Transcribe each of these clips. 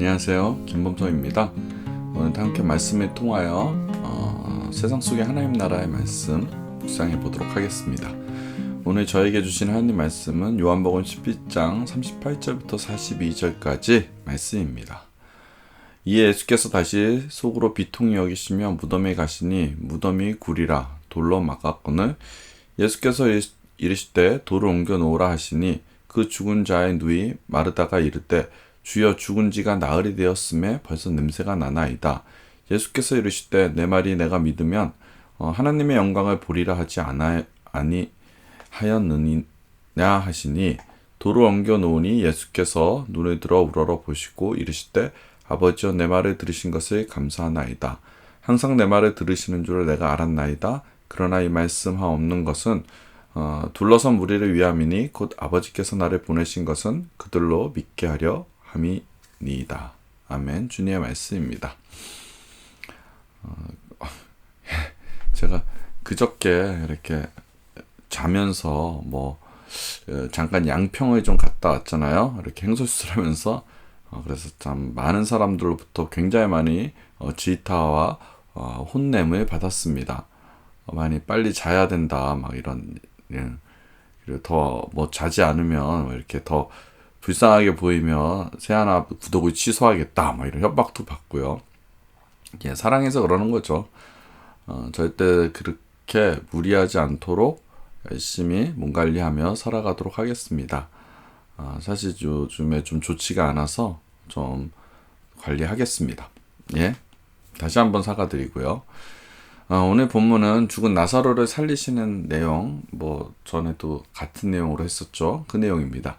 안녕하세요, 김범성입니다. 오늘도 함께 말씀을 통하여 세상 속의 하나님 나라의 말씀 묵상해 보도록 하겠습니다. 오늘 저에게 주신 하나님 말씀은 요한복음 11장 38절부터 42절까지 말씀입니다. 이에 예수께서 다시 속으로 비통히 여기시며 무덤에 가시니 무덤이 굴이라 돌로 막았거늘 예수께서 이르시되 돌을 옮겨 놓으라 하시니 그 죽은 자의 누이 마르다가 이르되 주여 죽은 지가 나흘이 되었음에 벌써 냄새가 나나이다. 예수께서 이르시되 내 말이 내가 믿으면 하나님의 영광을 보리라 하지 아니하였느냐 하시니 돌을 옮겨 놓으니 예수께서 눈을 들어 우러러 보시고 이르시되 아버지여 내 말을 들으신 것을 감사하나이다. 항상 내 말을 들으시는 줄을 내가 알았나이다. 그러나 이 말씀 하옵는 것은 둘러선 무리를 위함이니 곧 아버지께서 나를 보내신 것은 그들로 믿게 하려 함이니이다. 아멘. 주님의 말씀입니다. 제가 그저께 이렇게 자면서 잠깐 양평을 좀 갔다 왔잖아요. 이렇게 행소수술하면서 그래서 참 많은 사람들로부터 굉장히 많이 질타와 혼냄을 받았습니다. 많이 빨리 자야 된다, 막 이런, 그리고 더 자지 않으면 이렇게 더 불쌍하게 보이면 세아나 구독을 취소하겠다, 막 이런 협박도 받고요. 사랑해서 그러는 거죠. 절대 그렇게 무리하지 않도록 열심히 몸 관리하며 살아가도록 하겠습니다. 사실 요즘에 좀 좋지가 않아서 좀 관리하겠습니다. 다시 한번 사과드리고요. 오늘 본문은 죽은 나사로를 살리시는 내용, 전에도 같은 내용으로 했었죠. 그 내용입니다.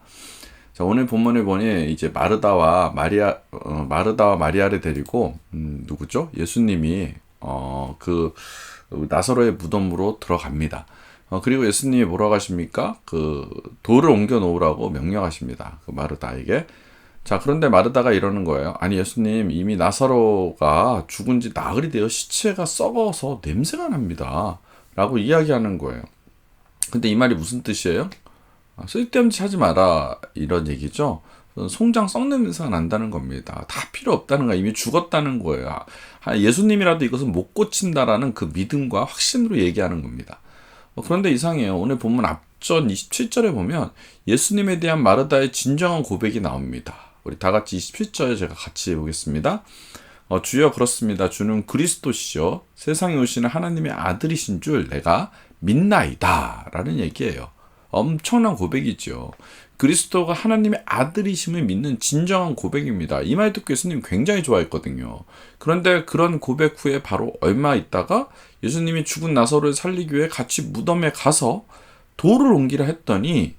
자, 오늘 본문을 보니 이제 마르다와 마리아를 데리고 누구죠? 예수님이 그 나사로의 무덤으로 들어갑니다. 그리고 예수님이 뭐라고 하십니까? 그 돌을 옮겨 놓으라고 명령하십니다. 그 마르다에게. 자, 그런데 마르다가 이러는 거예요. 아니, 예수님, 이미 나사로가 죽은 지 나흘이 되어 시체가 썩어서 냄새가 납니다. 라고 이야기하는 거예요. 근데 이 말이 무슨 뜻이에요? 쓸데없는 짓 하지 마라, 이런 얘기죠. 송장 썩는 냄새가 난다는 겁니다. 다 필요 없다는 거야. 이미 죽었다는 거예요. 예수님이라도 이것은 못 고친다라는 그 믿음과 확신으로 얘기하는 겁니다. 그런데 이상해요. 오늘 본문 앞전 27절에 보면 예수님에 대한 마르다의 진정한 고백이 나옵니다. 우리 다 같이 27절 제가 같이 해보겠습니다. 주여, 그렇습니다. 주는 그리스도시요 세상에 오시는 하나님의 아들이신 줄 내가 믿나이다 라는 얘기예요. 엄청난 고백이죠. 그리스도가 하나님의 아들이심을 믿는 진정한 고백입니다. 이 말 듣고 예수님 굉장히 좋아했거든요. 그런데 그런 고백 후에 바로 얼마 있다가 예수님이 죽은 나사로를 살리기 위해 같이 무덤에 가서 돌을 옮기라 했더니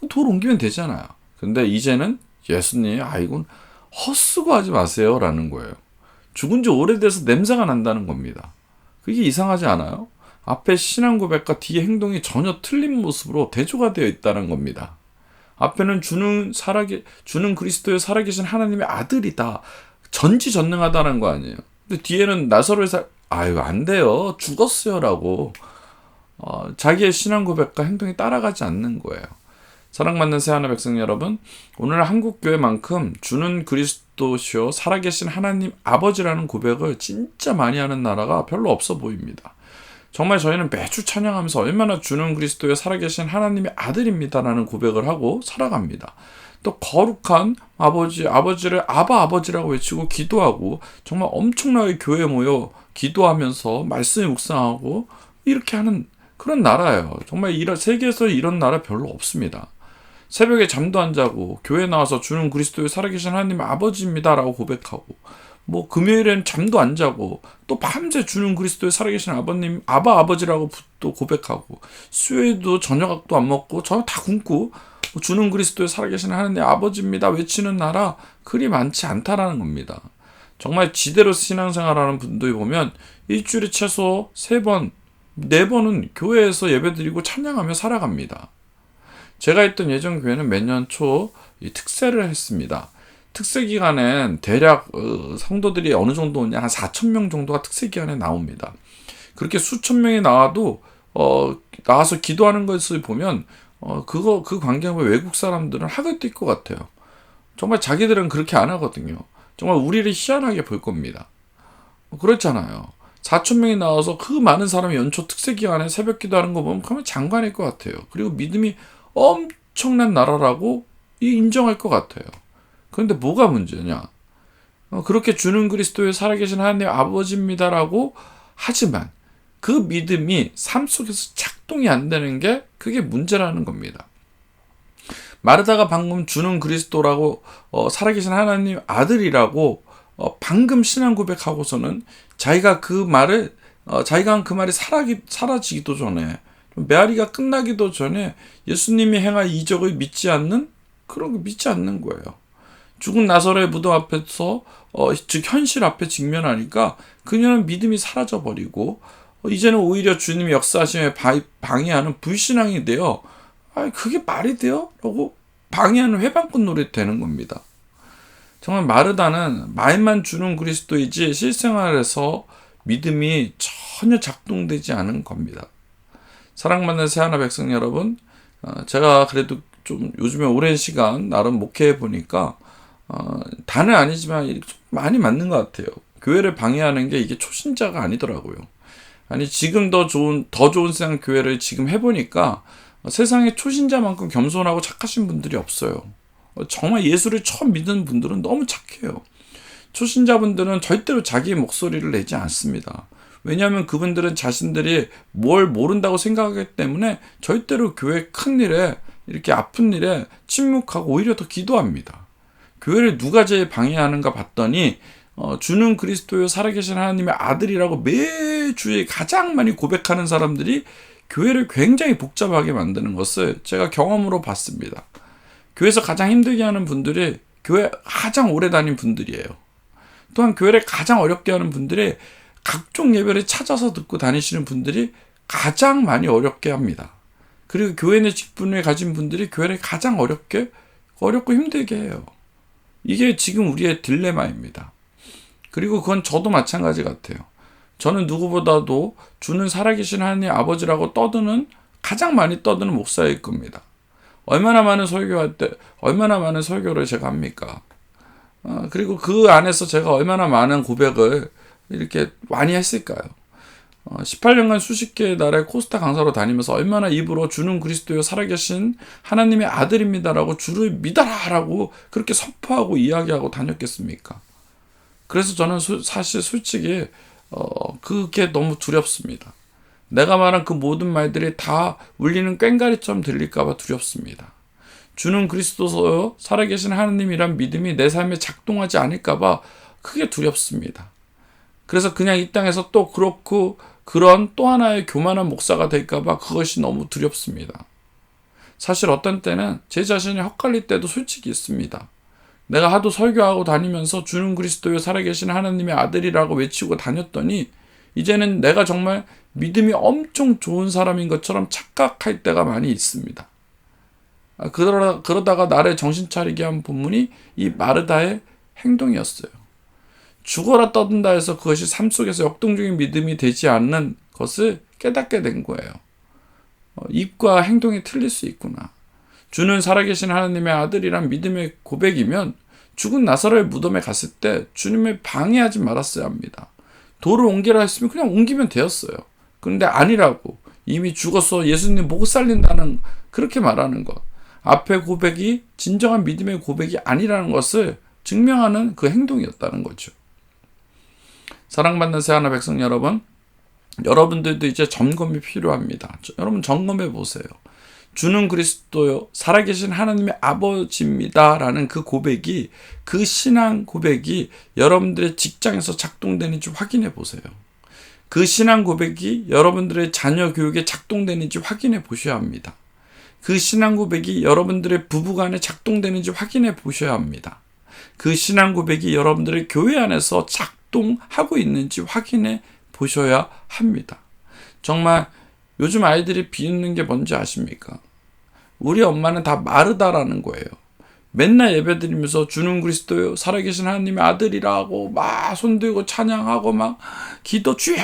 돌 옮기면 되잖아요. 근데 이제는 예수님이 이건 헛수고하지 마세요 라는 거예요. 죽은 지 오래돼서 냄새가 난다는 겁니다. 그게 이상하지 않아요? 앞에 신앙 고백과 뒤에 행동이 전혀 틀린 모습으로 대조가 되어 있다는 겁니다. 앞에는 주는 그리스도의 살아계신 하나님의 아들이다, 전지전능하다는 거 아니에요. 근데 뒤에는 나사로의 안 돼요, 죽었어요 라고 자기의 신앙 고백과 행동이 따라가지 않는 거예요. 사랑받는 새하늘 백성 여러분, 오늘 한국교회만큼 주는 그리스도시요 살아계신 하나님 아버지라는 고백을 진짜 많이 하는 나라가 별로 없어 보입니다. 정말 저희는 매주 찬양하면서 얼마나 주는 그리스도의 살아계신 하나님의 아들입니다라는 고백을 하고 살아갑니다. 또 거룩한 아버지를 아버지라고 외치고 기도하고 정말 엄청나게 교회에 모여 기도하면서 말씀을 묵상하고 이렇게 하는 그런 나라예요. 정말 세계에서 이런 나라 별로 없습니다. 새벽에 잠도 안 자고 교회 나와서 주는 그리스도의 살아계신 하나님의 아버지입니다라고 고백하고, 금요일엔 잠도 안 자고 또 밤새 주는 그리스도의 살아계신 아버지라고 또 고백하고, 수요일도 저녁도 안 먹고 저녁 다 굶고 주는 그리스도의 살아계신 하나님 아버지입니다 외치는 나라 그리 많지 않다라는 겁니다. 정말 지대로 신앙생활하는 분들이 보면 일주일에 최소 3번, 4번은 교회에서 예배드리고 찬양하며 살아갑니다. 제가 있던 예전 교회는 매년 초 특세를 했습니다. 특세 기간엔 대략 성도들이 어느 정도 오냐, 한 4,000명 정도가 특세 기간에 나옵니다. 그렇게 수천 명이 나와도 나와서 기도하는 것을 보면 그 광경을 외국 사람들은 하겠될 것 같아요. 정말 자기들은 그렇게 안 하거든요. 정말 우리를 희한하게 볼 겁니다. 그렇잖아요. 4천 명이 나와서 그 많은 사람이 연초 특세 기간에 새벽 기도하는 거 보면 그러면 장관일 것 같아요. 그리고 믿음이 엄청난 나라라고 인정할 것 같아요. 그런데 뭐가 문제냐? 그렇게 주는 그리스도의 살아계신 하나님의 아버지입니다라고 하지만 그 믿음이 삶 속에서 작동이 안 되는 게 그게 문제라는 겁니다. 마르다가 방금 주는 그리스도라고 살아계신 하나님 아들이라고 방금 신앙 고백하고서는 자기가 한 그 말이 사라지기도 전에, 메아리가 끝나기도 전에 예수님이 행할 이적을 믿지 않는 거예요. 죽은 나사로의 무덤 앞에서 즉 현실 앞에 직면하니까 그녀는 믿음이 사라져버리고 이제는 오히려 주님이 역사하심에 방해하는 불신앙이 되어 그게 말이 돼요? 라고 방해하는 회방꾼 노릇이 되는 겁니다. 정말 마르다는 말만 주는 그리스도이지 실생활에서 믿음이 전혀 작동되지 않은 겁니다. 사랑받는 새하나 백성 여러분, 제가 그래도 좀 요즘에 오랜 시간 나름 목회해 보니까 다는 아니지만 많이 맞는 것 같아요. 교회를 방해하는 게 이게 초신자가 아니더라고요. 아니 지금 더 좋은 세상 교회를 지금 해보니까 세상에 초신자만큼 겸손하고 착하신 분들이 없어요. 정말 예수를 처음 믿는 분들은 너무 착해요. 초신자분들은 절대로 자기의 목소리를 내지 않습니다. 왜냐하면 그분들은 자신들이 뭘 모른다고 생각하기 때문에 절대로 교회 큰 일에 이렇게 아픈 일에 침묵하고 오히려 더 기도합니다. 교회를 누가 제일 방해하는가 봤더니 주는 그리스도요 살아계신 하나님의 아들이라고 매주에 가장 많이 고백하는 사람들이 교회를 굉장히 복잡하게 만드는 것을 제가 경험으로 봤습니다. 교회에서 가장 힘들게 하는 분들이 교회 가장 오래 다닌 분들이에요. 또한 교회를 가장 어렵게 하는 분들이 각종 예배를 찾아서 듣고 다니시는 분들이 가장 많이 어렵게 합니다. 그리고 교회 내 직분을 가진 분들이 교회를 가장 어렵고 힘들게 해요. 이게 지금 우리의 딜레마입니다. 그리고 그건 저도 마찬가지 같아요. 저는 누구보다도 주는 살아계신 하나님 아버지라고 가장 많이 떠드는 목사일 겁니다. 얼마나 많은 설교를 제가 합니까? 그리고 그 안에서 제가 얼마나 많은 고백을 이렇게 많이 했을까요? 18년간 수십 개의 나라의 코스타 강사로 다니면서 얼마나 입으로 주는 그리스도여 살아계신 하나님의 아들입니다라고 주를 믿어라라고 그렇게 선포하고 이야기하고 다녔겠습니까? 그래서 저는 사실 솔직히 그게 너무 두렵습니다. 내가 말한 그 모든 말들이 다 울리는 꽹과리처럼 들릴까봐 두렵습니다. 주는 그리스도여 살아계신 하나님이란 믿음이 내 삶에 작동하지 않을까봐 크게 두렵습니다. 그래서 그냥 이 땅에서 또 그렇고 그런 또 하나의 교만한 목사가 될까봐 그것이 너무 두렵습니다. 사실 어떤 때는 제 자신이 헛갈릴 때도 솔직히 있습니다. 내가 하도 설교하고 다니면서 주는 그리스도여 살아계신 하나님의 아들이라고 외치고 다녔더니 이제는 내가 정말 믿음이 엄청 좋은 사람인 것처럼 착각할 때가 많이 있습니다. 그러다가 나를 정신 차리게 한 본문이 이 마르다의 행동이었어요. 죽어라 떠든다 해서 그것이 삶 속에서 역동적인 믿음이 되지 않는 것을 깨닫게 된 거예요. 입과 행동이 틀릴 수 있구나. 주는 살아계신 하나님의 아들이란 믿음의 고백이면 죽은 나사로의 무덤에 갔을 때 주님을 방해하지 말았어야 합니다. 돌을 옮기라 했으면 그냥 옮기면 되었어요. 그런데 아니라고 이미 죽었어 예수님 못 살린다는 그렇게 말하는 것. 앞의 고백이 진정한 믿음의 고백이 아니라는 것을 증명하는 그 행동이었다는 거죠. 사랑받는 새하나 백성 여러분, 여러분들도 이제 점검이 필요합니다. 여러분 점검해 보세요. 주는 그리스도요 살아계신 하나님의 아버지입니다 라는 그 고백이, 그 신앙 고백이 여러분들의 직장에서 작동되는지 확인해 보세요. 그 신앙 고백이 여러분들의 자녀 교육에 작동되는지 확인해 보셔야 합니다. 그 신앙 고백이 여러분들의 부부간에 작동되는지 확인해 보셔야 합니다. 그 신앙 고백이 여러분들의 교회 안에서 작동하고 있는지 확인해 보셔야 합니다. 정말 요즘 아이들이 비웃는 게 뭔지 아십니까? 우리 엄마는 다 마르다라는 거예요. 맨날 예배드리면서 주는 그리스도요 살아계신 하나님의 아들이라고 막 손들고 찬양하고 막 기도 주여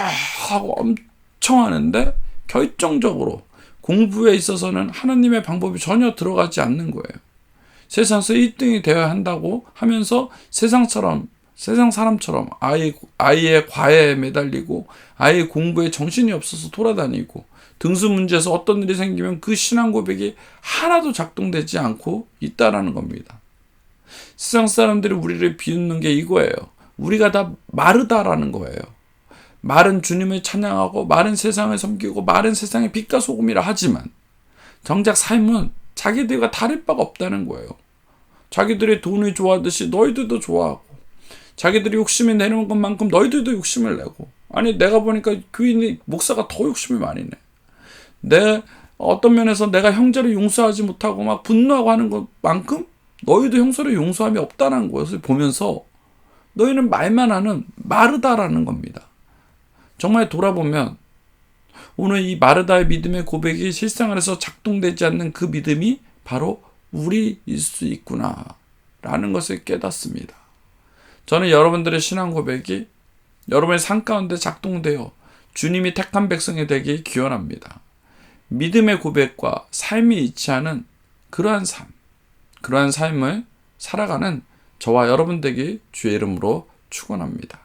하고 엄청 하는데 결정적으로 공부에 있어서는 하나님의 방법이 전혀 들어가지 않는 거예요. 세상에서 1등이 되어야 한다고 하면서 세상처럼 세상 사람처럼 아이의 과외에 매달리고 아이의 공부에 정신이 없어서 돌아다니고 등수 문제에서 어떤 일이 생기면 그 신앙 고백이 하나도 작동되지 않고 있다라는 겁니다. 세상 사람들이 우리를 비웃는 게 이거예요. 우리가 다 마르다라는 거예요. 말은 주님을 찬양하고 말은 세상을 섬기고 말은 세상의 빛과 소금이라 하지만 정작 삶은 자기들과 다를 바가 없다는 거예요. 자기들이 돈을 좋아하듯이 너희들도 좋아하고 자기들이 욕심을 내는 것만큼 너희들도 욕심을 내고 아니 내가 보니까 교인이 목사가 더 욕심을 많이 내. 어떤 면에서 내가 형제를 용서하지 못하고 막 분노하고 하는 것만큼 너희도 형제를 용서함이 없다는 것을 보면서 너희는 말만 하는 마르다라는 겁니다. 정말 돌아보면 오늘 이 마르다의 믿음의 고백이 실생활에서 작동되지 않는 그 믿음이 바로 우리일 수 있구나 라는 것을 깨닫습니다. 저는 여러분들의 신앙 고백이 여러분의 삶 가운데 작동되어 주님이 택한 백성이 되길 기원합니다. 믿음의 고백과 삶이 일치하는 그러한 삶을 살아가는 저와 여러분 되길 주의 이름으로 축원합니다.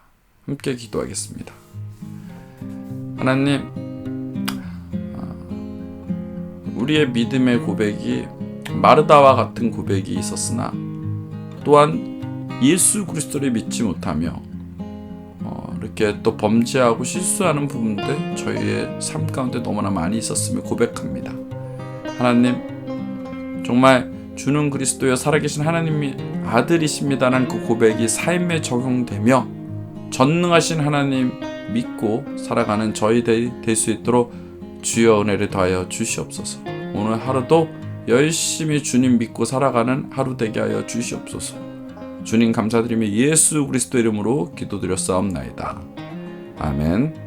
함께 기도하겠습니다. 하나님, 우리의 믿음의 고백이 마르다와 같은 고백이 있었으나 또한 예수 그리스도를 믿지 못하며 이렇게 또 범죄하고 실수하는 부분들 저희의 삶 가운데 너무나 많이 있었음을 고백합니다. 하나님, 정말 주는 그리스도여 살아계신 하나님이 아들이십니다라는 그 고백이 삶에 적용되며 전능하신 하나님 믿고 살아가는 저희 될 수 있도록 주여 은혜를 더하여 주시옵소서. 오늘 하루도 열심히 주님 믿고 살아가는 하루 되게 하여 주시옵소서. 주님 감사드리며 예수 그리스도 이름으로 기도드렸사옵나이다. 아멘.